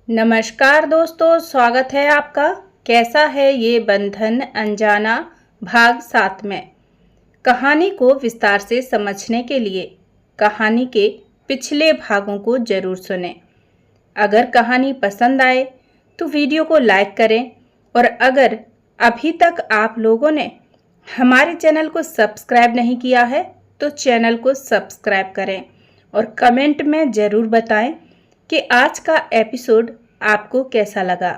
नमस्कार दोस्तों, स्वागत है आपका। कैसा है ये बंधन अनजाना भाग 7 में। कहानी को विस्तार से समझने के लिए कहानी के पिछले भागों को जरूर सुनें। अगर कहानी पसंद आए तो वीडियो को लाइक करें और अगर अभी तक आप लोगों ने हमारे चैनल को सब्सक्राइब नहीं किया है तो चैनल को सब्सक्राइब करें और कमेंट में ज़रूर बताएं कि आज का एपिसोड आपको कैसा लगा।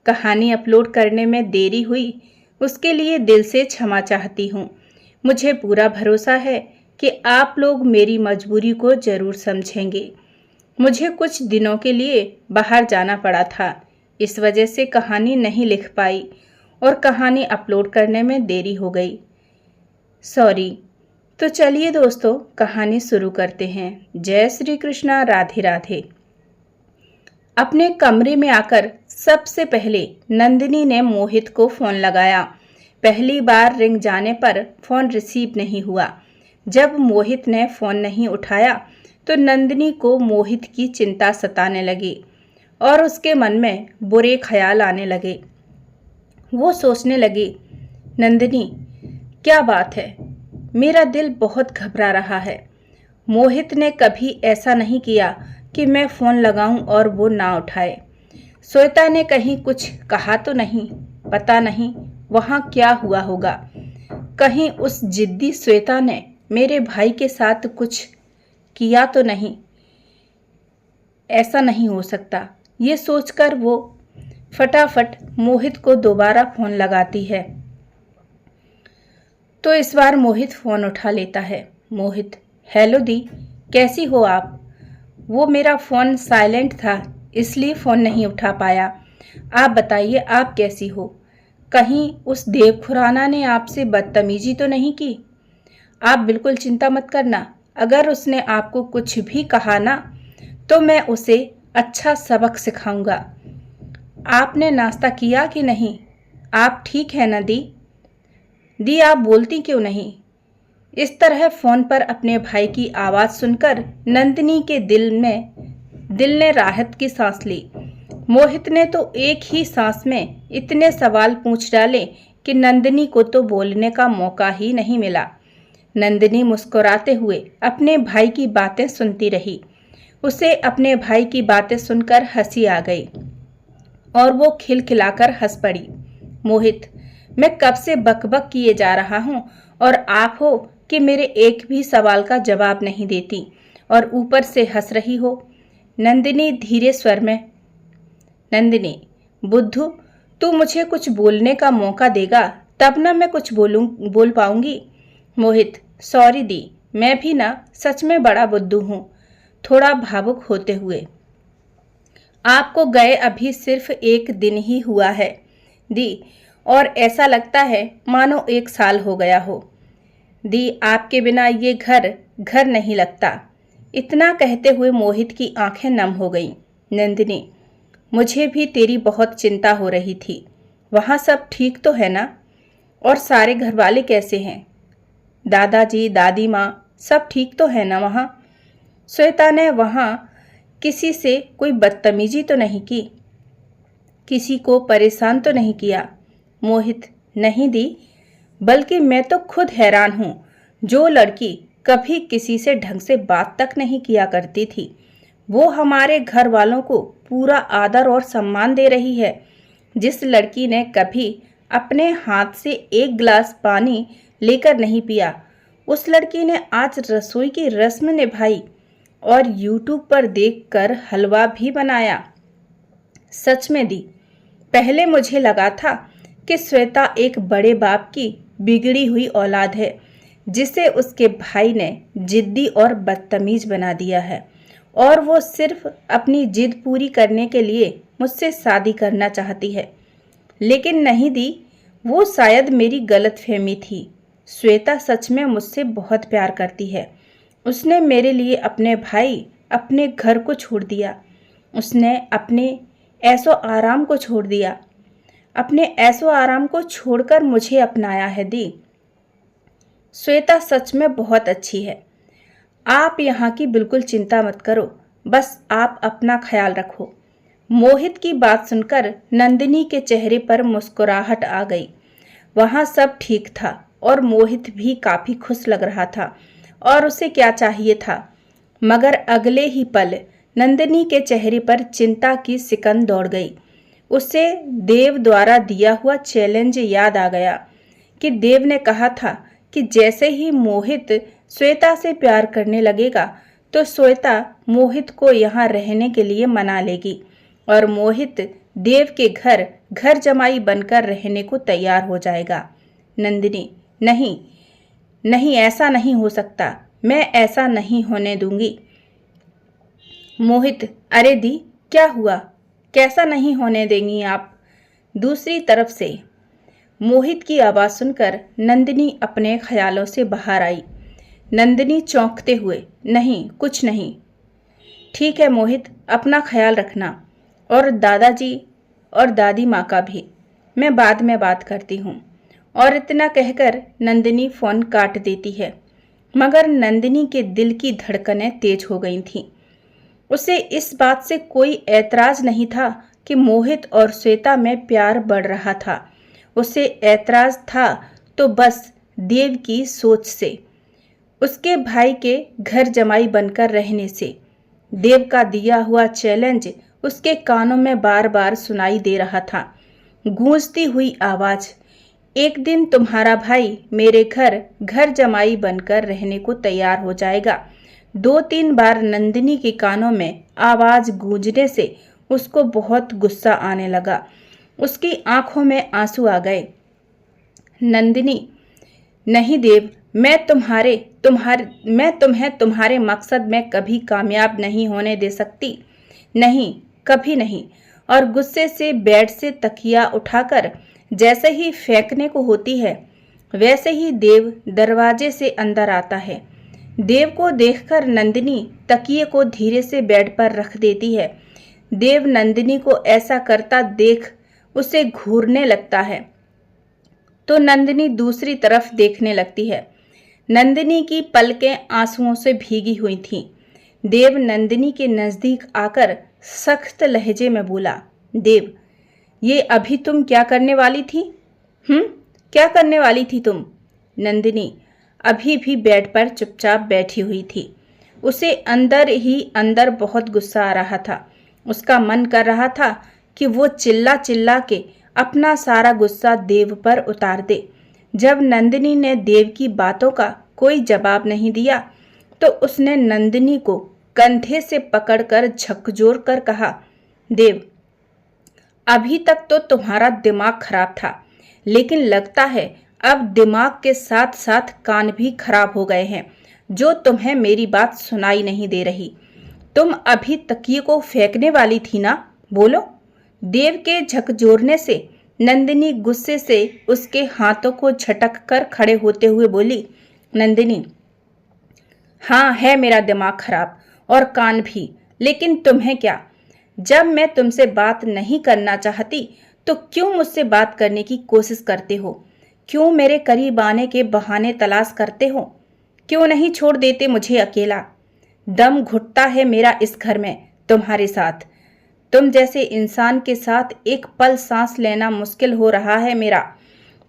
कहानी अपलोड करने में देरी हुई उसके लिए दिल से क्षमा चाहती हूँ। मुझे पूरा भरोसा है कि आप लोग मेरी मजबूरी को ज़रूर समझेंगे। मुझे कुछ दिनों के लिए बाहर जाना पड़ा था, इस वजह से कहानी नहीं लिख पाई और कहानी अपलोड करने में देरी हो गई। सॉरी। तो चलिए दोस्तों, कहानी शुरू करते हैं। जय श्री कृष्णा, राधे राधे। अपने कमरे में आकर सबसे पहले नंदिनी ने मोहित को फ़ोन लगाया। पहली बार रिंग जाने पर फ़ोन रिसीव नहीं हुआ। जब मोहित ने फ़ोन नहीं उठाया तो नंदिनी को मोहित की चिंता सताने लगी और उसके मन में बुरे ख्याल आने लगे। वो सोचने लगी, नंदिनी क्या बात है, मेरा दिल बहुत घबरा रहा है। मोहित ने कभी ऐसा नहीं किया कि मैं फ़ोन लगाऊं और वो ना उठाए। श्वेता ने कहीं कुछ कहा तो नहीं, पता नहीं वहाँ क्या हुआ होगा। कहीं उस जिद्दी श्वेता ने मेरे भाई के साथ कुछ किया तो नहीं। ऐसा नहीं हो सकता, ये सोचकर वो फटाफट मोहित को दोबारा फ़ोन लगाती है। तो इस बार मोहित फ़ोन उठा लेता है। मोहित, हेलो दी, कैसी हो आप? वो मेरा फ़ोन साइलेंट था इसलिए फ़ोन नहीं उठा पाया। आप बताइए, आप कैसी हो? कहीं उस देवखुराना ने आपसे बदतमीजी तो नहीं की? आप बिल्कुल चिंता मत करना, अगर उसने आपको कुछ भी कहा ना तो मैं उसे अच्छा सबक सिखाऊंगा। आपने नाश्ता किया कि नहीं? आप ठीक है ना दी? दी, आप बोलती क्यों नहीं? इस तरह फ़ोन पर अपने भाई की आवाज़ सुनकर नंदिनी के दिल ने राहत की सांस ली। मोहित ने तो एक ही सांस में इतने सवाल पूछ डाले कि नंदिनी को तो बोलने का मौका ही नहीं मिला। नंदिनी मुस्कुराते हुए अपने भाई की बातें सुनती रही। उसे अपने भाई की बातें सुनकर हंसी आ गई और वो खिलखिलाकर हंस पड़ी। मोहित, मैं कब से बकबक किए जा रहा हूँ और आप हो कि मेरे एक भी सवाल का जवाब नहीं देती और ऊपर से हंस रही हो। नंदिनी धीरे स्वर में, नंदिनी, बुद्धू, तू मुझे कुछ बोलने का मौका देगा तब ना मैं कुछ बोल पाऊंगी। मोहित, सॉरी दी, मैं भी ना सच में बड़ा बुद्धू हूँ। थोड़ा भावुक होते हुए, आपको गए अभी सिर्फ एक दिन ही हुआ है दी, और ऐसा लगता है मानो 1 साल हो गया हो। दी, आपके बिना ये घर नहीं लगता। इतना कहते हुए मोहित की आंखें नम हो गईं। नंदिनी, मुझे भी तेरी बहुत चिंता हो रही थी। वहाँ सब ठीक तो है ना? और सारे घर वाले कैसे हैं? दादाजी, दादी माँ सब ठीक तो है ना वहाँ? श्वेता ने वहाँ किसी से कोई बदतमीजी तो नहीं की? किसी को परेशान तो नहीं किया? मोहित, नहीं दी, बल्कि मैं तो खुद हैरान हूँ। जो लड़की कभी किसी से ढंग से बात तक नहीं किया करती थी वो हमारे घर वालों को पूरा आदर और सम्मान दे रही है। जिस लड़की ने कभी अपने हाथ से 1 गिलास पानी लेकर नहीं पिया, उस लड़की ने आज रसोई की रस्म निभाई और यूट्यूब पर देखकर हलवा भी बनाया। सच में दी, पहले मुझे लगा था कि श्वेता एक बड़े बाप की बिगड़ी हुई औलाद है जिसे उसके भाई ने जिद्दी और बदतमीज बना दिया है और वो सिर्फ अपनी जिद पूरी करने के लिए मुझसे शादी करना चाहती है। लेकिन नहीं दी, वो शायद मेरी गलतफहमी थी। श्वेता सच में मुझसे बहुत प्यार करती है। उसने मेरे लिए अपने भाई, अपने घर को छोड़ दिया। उसने अपने ऐशो आराम को छोड़ दिया। अपने ऐशो आराम को छोड़कर मुझे अपनाया है दी। श्वेता सच में बहुत अच्छी है। आप यहाँ की बिल्कुल चिंता मत करो, बस आप अपना ख्याल रखो। मोहित की बात सुनकर नंदिनी के चेहरे पर मुस्कुराहट आ गई। वहां सब ठीक था और मोहित भी काफी खुश लग रहा था और उसे क्या चाहिए था। मगर अगले ही पल नंदिनी के चेहरे पर चिंता की सिकन दौड़ गई। उसे देव द्वारा दिया हुआ चैलेंज याद आ गया कि देव ने कहा था कि जैसे ही मोहित श्वेता से प्यार करने लगेगा तो श्वेता मोहित को यहाँ रहने के लिए मना लेगी और मोहित देव के घर जमाई बनकर रहने को तैयार हो जाएगा। नंदिनी, नहीं नहीं, ऐसा नहीं हो सकता, मैं ऐसा नहीं होने दूंगी। मोहित, अरे दी, क्या हुआ? कैसा नहीं होने देंगी आप? दूसरी तरफ से मोहित की आवाज सुनकर नंदिनी अपने ख्यालों से बाहर आई। नंदिनी चौंकते हुए, नहीं, कुछ नहीं। ठीक है मोहित, अपना ख्याल रखना और दादाजी और दादी माँ का भी। मैं बाद में बात करती हूँ। और इतना कहकर नंदिनी फोन काट देती है। मगर नंदिनी के दिल की धड़कनें तेज हो गई थीं। उसे इस बात से कोई ऐतराज नहीं था कि मोहित और श्वेता में प्यार बढ़ रहा था। उसे ऐतराज था तो बस देव की सोच से, उसके भाई के घर जमाई बनकर रहने से। देव का दिया हुआ चैलेंज उसके कानों में बार बार सुनाई दे रहा था। गूंजती हुई आवाज, एक दिन तुम्हारा भाई मेरे घर जमाई बनकर रहने को तैयार हो जाएगा। 2-3 बार नंदिनी के कानों में आवाज गूंजने से उसको बहुत गुस्सा आने लगा। उसकी आंखों में आंसू आ गए। नंदिनी, नहीं देव, मैं तुम्हें तुम्हारे मकसद में कभी कामयाब नहीं होने दे सकती। नहीं, कभी नहीं। और गुस्से से बेड से तकिया उठाकर जैसे ही फेंकने को होती है वैसे ही देव दरवाजे से अंदर आता है। देव को देखकर नंदिनी तकिए को धीरे से बेड पर रख देती है। देव नंदिनी को ऐसा करता देख उसे घूरने लगता है तो नंदिनी दूसरी तरफ देखने लगती है। नंदिनी की पलकें आंसुओं से भीगी हुई थीं। देव नंदिनी के नजदीक आकर सख्त लहजे में बोला, देव, ये अभी तुम क्या करने वाली थी? क्या करने वाली थी तुम? नंदिनी अभी भी बेड पर चुपचाप बैठी हुई थी। उसे अंदर ही अंदर बहुत गुस्सा आ रहा था। उसका मन कर रहा था कि वो चिल्ला चिल्ला के अपना सारा गुस्सा देव पर उतार दे। जब नंदिनी ने देव की बातों का कोई जवाब नहीं दिया तो उसने नंदिनी को कंधे से पकड़कर झकझोर कर कहा, देव, अभी तक तो तुम्हारा दिमाग खराब था, लेकिन लगता है अब दिमाग के साथ साथ कान भी खराब हो गए हैं, जो तुम्हें मेरी बात सुनाई नहीं दे रही। तुम अभी तकिए को फेंकने वाली थी ना? बोलो। देव के झकझोरने से नंदिनी गुस्से से उसके हाथों को झटक कर खड़े होते हुए बोली, नंदिनी, हाँ है मेरा दिमाग खराब और कान भी, लेकिन तुम्हें क्या? जब मैं तुमसे बात नहीं करना चाहती तो क्यों मुझसे बात करने की कोशिश करते हो? क्यों मेरे करीब आने के बहाने तलाश करते हो? क्यों नहीं छोड़ देते मुझे अकेला? दम घुटता है मेरा इस घर में तुम्हारे साथ। तुम जैसे इंसान के साथ एक पल सांस लेना मुश्किल हो रहा है मेरा।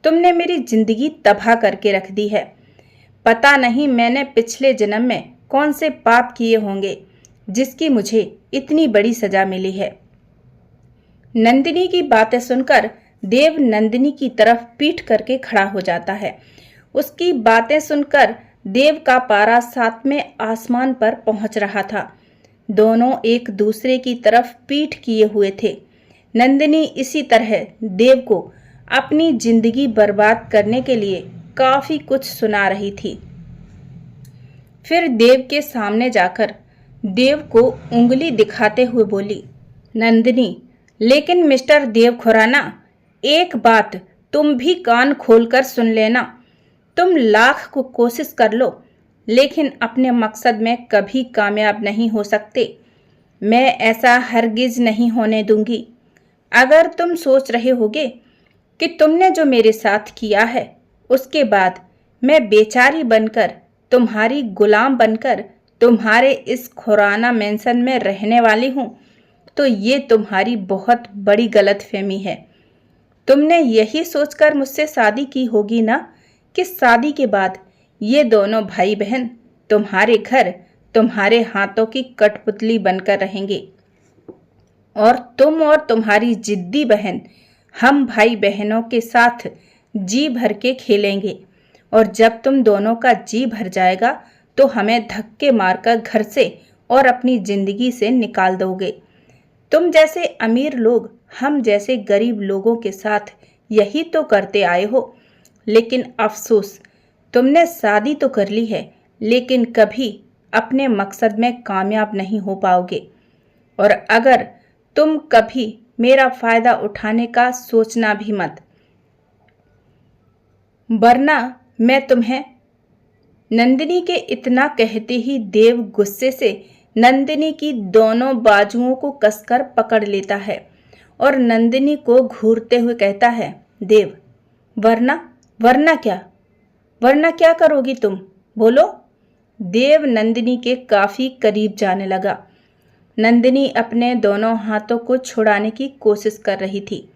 तुमने मेरी जिंदगी तबाह करके रख दी है। पता नहीं मैंने पिछले जन्म में कौन से पाप किए होंगे जिसकी मुझे इतनी बड़ी सजा मिली है। नंदिनी की बातें सुनकर देव नंदिनी की तरफ पीठ करके खड़ा हो जाता है। उसकी बातें सुनकर देव का पारा 7वें आसमान पर पहुंच रहा था। दोनों एक दूसरे की तरफ पीठ किए हुए थे। नंदिनी इसी तरह देव को अपनी जिंदगी बर्बाद करने के लिए काफी कुछ सुना रही थी। फिर देव के सामने जाकर देव को उंगली दिखाते हुए बोली, नंदिनी, लेकिन मिस्टर देव खुराना, एक बात तुम भी कान खोलकर सुन लेना। तुम लाख को कोशिश कर लो लेकिन अपने मकसद में कभी कामयाब नहीं हो सकते। मैं ऐसा हरगिज नहीं होने दूंगी। अगर तुम सोच रहे होगे कि तुमने जो मेरे साथ किया है उसके बाद मैं बेचारी बनकर, तुम्हारी गुलाम बनकर तुम्हारे इस खुराना मेंशन में रहने वाली हूँ, तो ये तुम्हारी बहुत बड़ी गलतफहमी है। तुमने यही सोचकर मुझसे शादी की होगी ना कि शादी के बाद ये दोनों भाई बहन तुम्हारे घर तुम्हारे हाथों की कठपुतली बनकर रहेंगे और तुम और तुम्हारी जिद्दी बहन हम भाई बहनों के साथ जी भर के खेलेंगे और जब तुम दोनों का जी भर जाएगा तो हमें धक्के मारकर घर से और अपनी जिंदगी से निकाल दोगे। तुम जैसे अमीर लोग हम जैसे गरीब लोगों के साथ यही तो करते आए हो। लेकिन अफसोस, तुमने शादी तो कर ली है लेकिन कभी अपने मकसद में कामयाब नहीं हो पाओगे। और अगर तुम कभी मेरा फायदा उठाने का सोचना भी मत, वरना मैं तुम्हें। नंदिनी के इतना कहते ही देव गुस्से से नंदिनी की दोनों बाजुओं को कसकर पकड़ लेता है और नंदिनी को घूरते हुए कहता है, देव, वरना क्या करोगी तुम, बोलो। देव नंदिनी के काफी करीब जाने लगा। नंदिनी अपने दोनों हाथों को छुड़ाने की कोशिश कर रही थी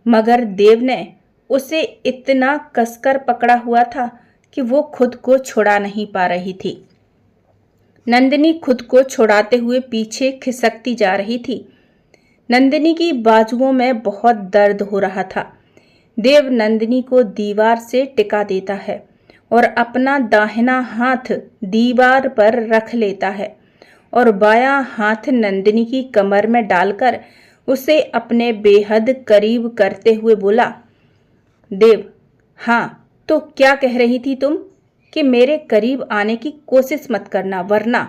मगर देव ने उसे इतना कसकर पकड़ा हुआ था कि वो खुद को छुड़ा नहीं पा रही थी। नंदिनी खुद को छुड़ाते हुए पीछे खिसकती जा रही थी। नंदिनी की बाजुओं में बहुत दर्द हो रहा था। देव नंदिनी को दीवार से टिका देता है और अपना दाहिना हाथ दीवार पर रख लेता है और बायां हाथ नंदिनी की कमर में डालकर उसे अपने बेहद करीब करते हुए बोला, देव, हाँ, तो क्या कह रही थी तुम कि मेरे करीब आने की कोशिश मत करना, वरना।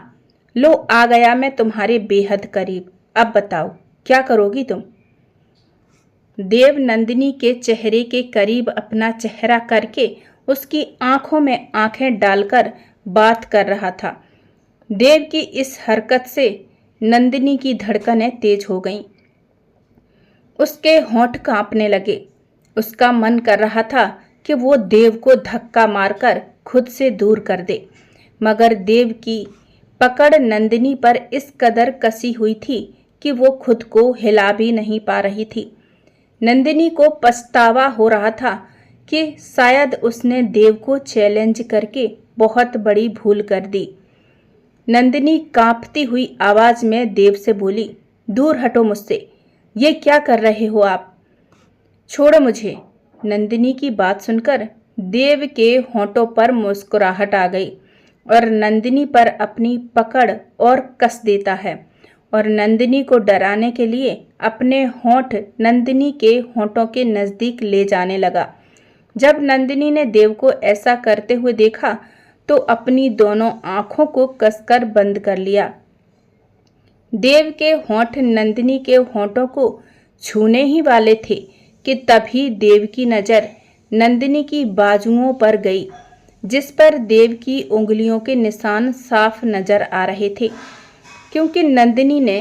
लो, आ गया मैं तुम्हारे बेहद करीब। अब बताओ क्या करोगी तुम। देव नंदिनी के चेहरे के करीब अपना चेहरा करके उसकी आंखों में आंखें डालकर बात कर रहा था। देव की इस हरकत से नंदिनी की धड़कनें तेज हो गईं। उसके होंठ कांपने लगे। उसका मन कर रहा था कि वो देव को धक्का मारकर खुद से दूर कर दे, मगर देव की पकड़ नंदिनी पर इस कदर कसी हुई थी कि वो खुद को हिला भी नहीं पा रही थी। नंदिनी को पछतावा हो रहा था कि शायद उसने देव को चैलेंज करके बहुत बड़ी भूल कर दी। नंदिनी कांपती हुई आवाज में देव से बोली, दूर हटो मुझसे, ये क्या कर रहे हो आप, छोड़ो मुझे। नंदिनी की बात सुनकर देव के होंठों पर मुस्कुराहट आ गई और नंदिनी पर अपनी पकड़ और कस देता है और नंदिनी को डराने के लिए अपने होंठ नंदिनी के होंठों के नजदीक ले जाने लगा। जब नंदिनी ने देव को ऐसा करते हुए देखा तो अपनी दोनों आंखों को कसकर बंद कर लिया। देव के होंठ नंदिनी के होंठों को छूने ही वाले थे कि तभी देव की नज़र नंदिनी की बाजुओं पर गई, जिस पर देव की उंगलियों के निशान साफ नजर आ रहे थे, क्योंकि नंदिनी ने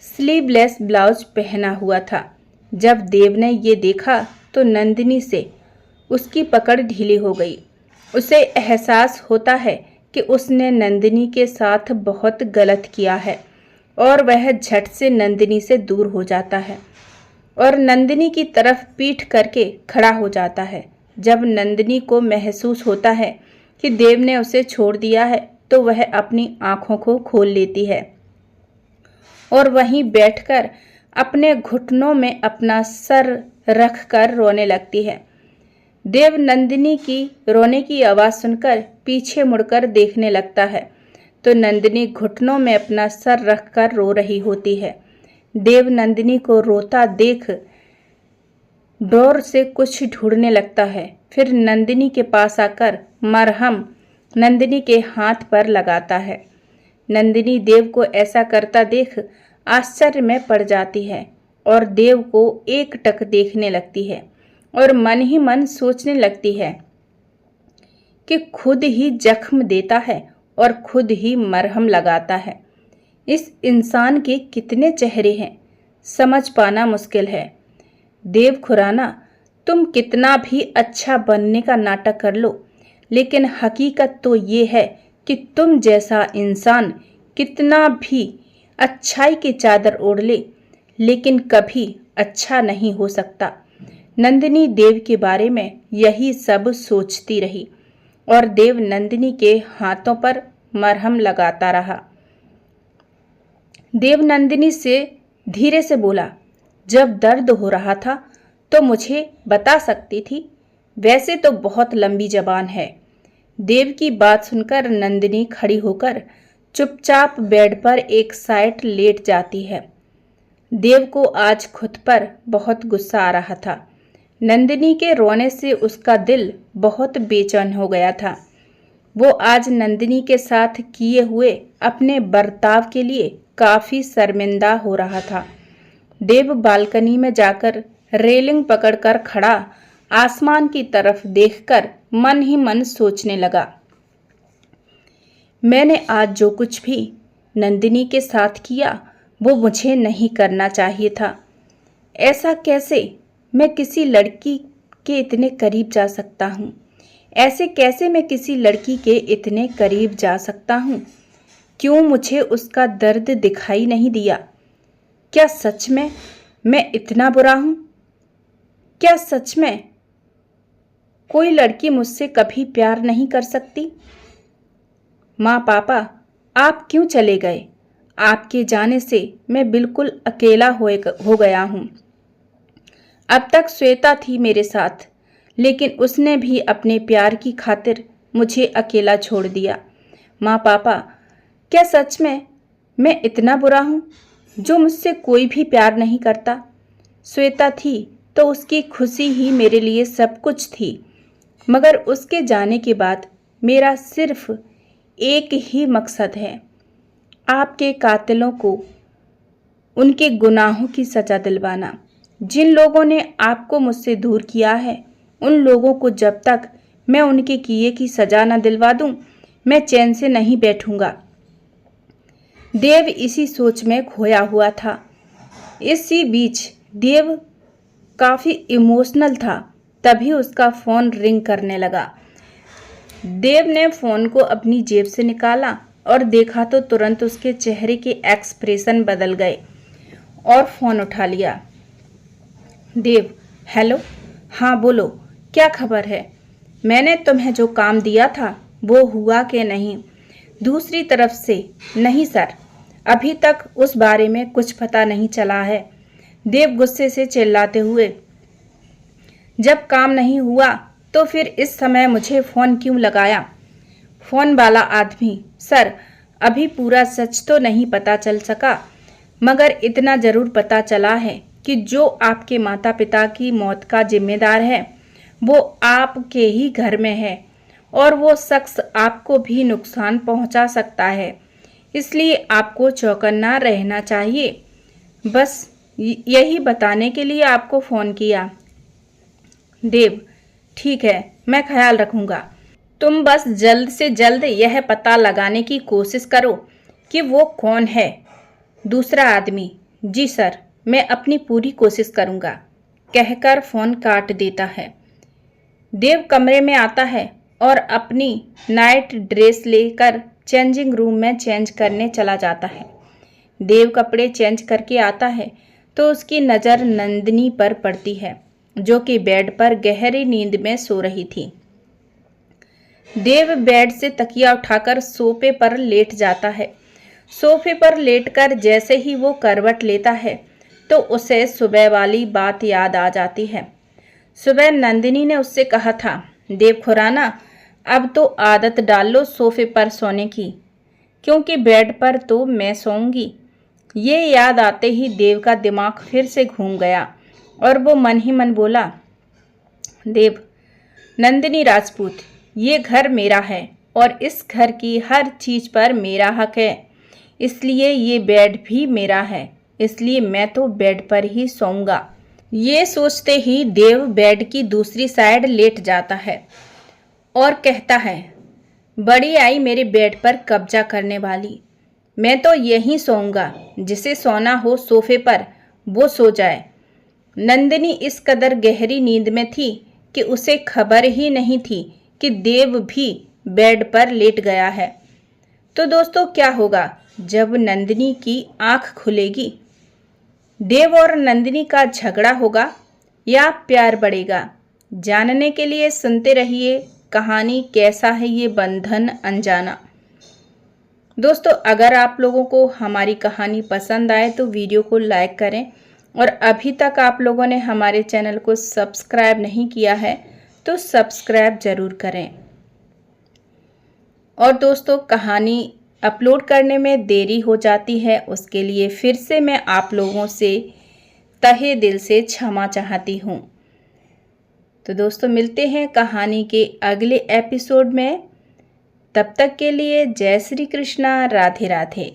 स्लीवलेस ब्लाउज पहना हुआ था। जब देव ने ये देखा तो नंदिनी से उसकी पकड़ ढीली हो गई। उसे एहसास होता है कि उसने नंदिनी के साथ बहुत गलत किया है और वह झट से नंदिनी से दूर हो जाता है और नंदिनी की तरफ पीठ करके खड़ा हो जाता है। जब नंदिनी को महसूस होता है कि देव ने उसे छोड़ दिया है तो वह अपनी आंखों को खोल लेती है और वहीं बैठकर अपने घुटनों में अपना सर रखकर रोने लगती है। देव नंदिनी की रोने की आवाज़ सुनकर पीछे मुड़कर देखने लगता है तो नंदिनी घुटनों में अपना सर रखकर रो रही होती है। देव नंदिनी को रोता देख डोर से कुछ ढूंढने लगता है, फिर नंदिनी के पास आकर मरहम नंदिनी के हाथ पर लगाता है। नंदिनी देव को ऐसा करता देख आश्चर्य में पड़ जाती है और देव को एकटक देखने लगती है और मन ही मन सोचने लगती है कि खुद ही जख्म देता है और खुद ही मरहम लगाता है। इस इंसान के कितने चेहरे हैं, समझ पाना मुश्किल है। देव खुराना, तुम कितना भी अच्छा बनने का नाटक कर लो, लेकिन हकीकत तो ये है कि तुम जैसा इंसान कितना भी अच्छाई की चादर ओढ़ ले, लेकिन कभी अच्छा नहीं हो सकता। नंदिनी देव के बारे में यही सब सोचती रही और देव नंदिनी के हाथों पर मरहम लगाता रहा। देव नंदिनी से धीरे से बोला, जब दर्द हो रहा था तो मुझे बता सकती थी, वैसे तो बहुत लंबी जबान है। देव की बात सुनकर नंदिनी खड़ी होकर चुपचाप बेड पर एक साइड लेट जाती है। देव को आज खुद पर बहुत गुस्सा आ रहा था। नंदिनी के रोने से उसका दिल बहुत बेचैन हो गया था। वो आज नंदिनी के साथ किए हुए अपने बर्ताव के लिए काफी शर्मिंदा हो रहा था। देव बालकनी में जाकर रेलिंग पकड़कर खड़ा आसमान की तरफ देखकर मन ही मन सोचने लगा, मैंने आज जो कुछ भी नंदिनी के साथ किया वो मुझे नहीं करना चाहिए था। ऐसा कैसे मैं किसी लड़की के इतने करीब जा सकता हूँ? ऐसे कैसे मैं किसी लड़की के इतने करीब जा सकता हूँ? क्यों मुझे उसका दर्द दिखाई नहीं दिया? क्या सच में मैं इतना बुरा हूँ? क्या सच में कोई लड़की मुझसे कभी प्यार नहीं कर सकती? माँ पापा, आप क्यों चले गए? आपके जाने से मैं बिल्कुल अकेला हो गया हूँ। अब तक श्वेता थी मेरे साथ, लेकिन उसने भी अपने प्यार की खातिर मुझे अकेला छोड़ दिया। माँ पापा, क्या सच में मैं इतना बुरा हूँ जो मुझसे कोई भी प्यार नहीं करता? श्वेता थी तो उसकी खुशी ही मेरे लिए सब कुछ थी, मगर उसके जाने के बाद मेरा सिर्फ एक ही मकसद है, आपके कातिलों को उनके गुनाहों की सजा दिलवाना। जिन लोगों ने आपको मुझसे दूर किया है, उन लोगों को जब तक मैं उनके किए की सजा न दिलवा दूं, मैं चैन से नहीं बैठूंगा। देव इसी सोच में खोया हुआ था। इसी बीच देव काफी इमोशनल था, तभी उसका फोन रिंग करने लगा। देव ने फोन को अपनी जेब से निकाला और देखा तो तुरंत उसके चेहरे के एक्सप्रेशन बदल गए और फोन उठा लिया। देव, हेलो, हाँ बोलो, क्या खबर है? मैंने तुम्हें जो काम दिया था वो हुआ कि नहीं? दूसरी तरफ से, नहीं सर, अभी तक उस बारे में कुछ पता नहीं चला है। देव गुस्से से चिल्लाते हुए, जब काम नहीं हुआ तो फिर इस समय मुझे फोन क्यों लगाया? फोन वाला आदमी, सर अभी पूरा सच तो नहीं पता चल सका, मगर इतना जरूर पता चला है कि जो आपके माता पिता की मौत का जिम्मेदार है वो आपके ही घर में है और वो शख्स आपको भी नुकसान पहुंचा सकता है, इसलिए आपको चौकन्ना रहना चाहिए। बस यही बताने के लिए आपको फ़ोन किया। देव, ठीक है, मैं ख्याल रखूंगा। तुम बस जल्द से जल्द यह पता लगाने की कोशिश करो कि वो कौन है। दूसरा आदमी, जी सर, मैं अपनी पूरी कोशिश करूंगा, कहकर फ़ोन काट देता है। देव कमरे में आता है और अपनी नाइट ड्रेस लेकर चेंजिंग रूम में चेंज करने चला जाता है। देव कपड़े चेंज करके आता है तो उसकी नज़र नंदिनी पर पड़ती है, जो कि बेड पर गहरी नींद में सो रही थी। देव बेड से तकिया उठाकर सोफे पर लेट जाता है। सोफे पर लेटकर जैसे ही वो करवट लेता है तो उसे सुबह वाली बात याद आ जाती है। सुबह नंदिनी ने उससे कहा था, देव खुराना, अब तो आदत डाल लो सोफे पर सोने की, क्योंकि बेड पर तो मैं सोऊंगी। ये याद आते ही देव का दिमाग फिर से घूम गया और वो मन ही मन बोला, देव, नंदिनी राजपूत, ये घर मेरा है और इस घर की हर चीज़ पर मेरा हक है, इसलिए ये बेड भी मेरा है, इसलिए मैं तो बेड पर ही सोऊंगा। ये सोचते ही देव बेड की दूसरी साइड लेट जाता है और कहता है, बड़ी आई मेरे बेड पर कब्जा करने वाली, मैं तो यहीं सोऊंगा, जिसे सोना हो सोफे पर वो सो जाए। नंदिनी इस कदर गहरी नींद में थी कि उसे खबर ही नहीं थी कि देव भी बेड पर लेट गया है। तो दोस्तों, क्या होगा? जब नंदिनी की आंख खुलेगी। देव और नंदिनी का झगड़ा होगा या प्यार बढ़ेगा, जानने के लिए सुनते रहिए कहानी कैसा है ये बंधन अनजाना। दोस्तों, अगर आप लोगों को हमारी कहानी पसंद आए तो वीडियो को लाइक करें और अभी तक आप लोगों ने हमारे चैनल को सब्सक्राइब नहीं किया है तो सब्सक्राइब जरूर करें। और दोस्तों, कहानी अपलोड करने में देरी हो जाती है, उसके लिए फिर से मैं आप लोगों से तहे दिल से क्षमा चाहती हूँ। तो दोस्तों, मिलते हैं कहानी के अगले एपिसोड में। तब तक के लिए जय श्री कृष्णा, राधे राधे।